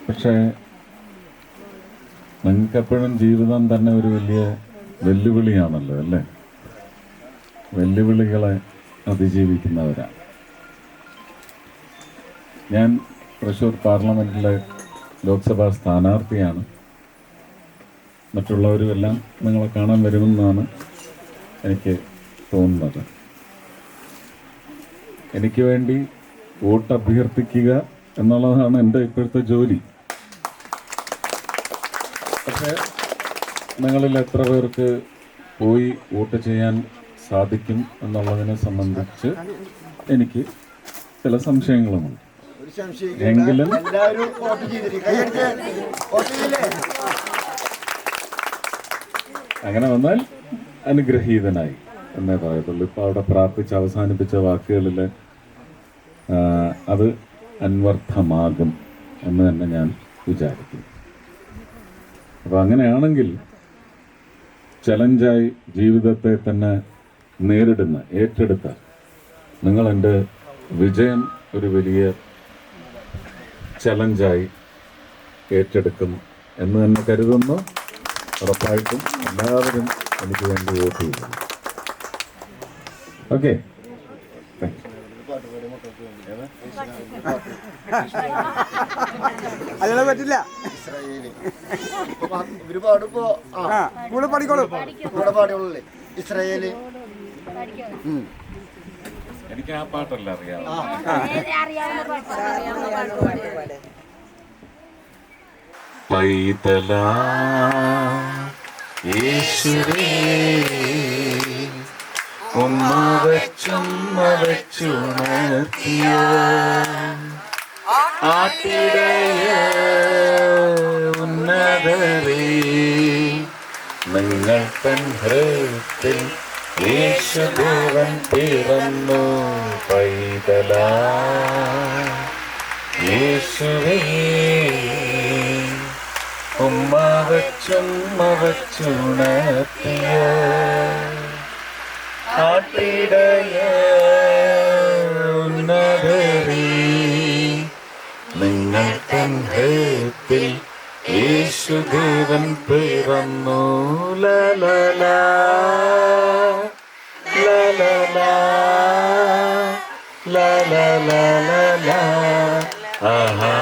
പക്ഷേ നിങ്ങൾക്കെപ്പോഴും ജീവിതം തന്നെ ഒരു വലിയ വെല്ലുവിളിയാണല്ലോ അല്ലേ? വെല്ലുവിളികളെ അതിജീവിക്കുന്നവരാണ്. ഞാൻ തൃശ്ശൂർ പാർലമെൻറ്റിലെ ലോക്സഭാ സ്ഥാനാർത്ഥിയാണ്. മറ്റുള്ളവരും എല്ലാം നിങ്ങളെ കാണാൻ വരുമെന്നാണ് എനിക്ക് തോന്നുന്നത്. എനിക്ക് വേണ്ടി വോട്ട് അഭ്യർത്ഥിക്കുക എന്നുള്ളതാണ് എൻ്റെ ഇപ്പോഴത്തെ ജോലി. പക്ഷേ നിങ്ങളിൽ എത്ര പേർക്ക് പോയി വോട്ട് ചെയ്യാൻ സാധിക്കും എന്നുള്ളതിനെ സംബന്ധിച്ച് എനിക്ക് ചില സംശയങ്ങളുമുണ്ട്. എങ്കിലും അങ്ങനെ വന്നാൽ അനുഗ്രഹീതനായി എന്നേ പറയത്തുള്ളൂ. ഇപ്പോൾ അവിടെ പ്രാർത്ഥിച്ച് അവസാനിപ്പിച്ച വാക്കുകളിൽ അത് അന്വർത്ഥമാകും എന്ന് തന്നെ ഞാൻ വിചാരിക്കും. അപ്പോൾ അങ്ങനെയാണെങ്കിൽ ചലഞ്ചായി ജീവിതത്തെ തന്നെ നേരിടുന്ന ഏറ്റെടുത്ത നിങ്ങളെൻ്റെ വിജയം ഒരു വലിയ ചലഞ്ചായി ഏറ്റെടുക്കും എന്ന് തന്നെ കരുതുന്നു. ഉറപ്പായിട്ടും എല്ലാവരും എനിക്ക് വേണ്ടി വോട്ട് ചെയ്യും. ഓക്കെ, അതിനെ പറ്റില്ല. ഒരുപാട് കൂടെ പഠിക്കോളൂ. പാടുകളല്ലേ ഇസ്രായേല്. എനിക്ക് ആ പാട്ടല്ല അറിയാം. പൈതലാ യേശുവേ ഉമ്മ വെച്ചുണർത്തിയ ആട്ടിടയ ഉന്നതരേ, നിങ്ങൾ തൻ ഹൃദയത്തിൽ യേശുദേവൻ പിറന്നു. പൈതലാ യേശുവേ ഉമ്മ വെച്ചുണർത്തിയ ആട്ടിടയ ഉന്നതരേ, നിങ്ങൾ തൻ ഹൃദയത്തിൽ യേശുദേവൻ പിറന്നു. ലലലാ ലലലാ ലലലാ ആഹാ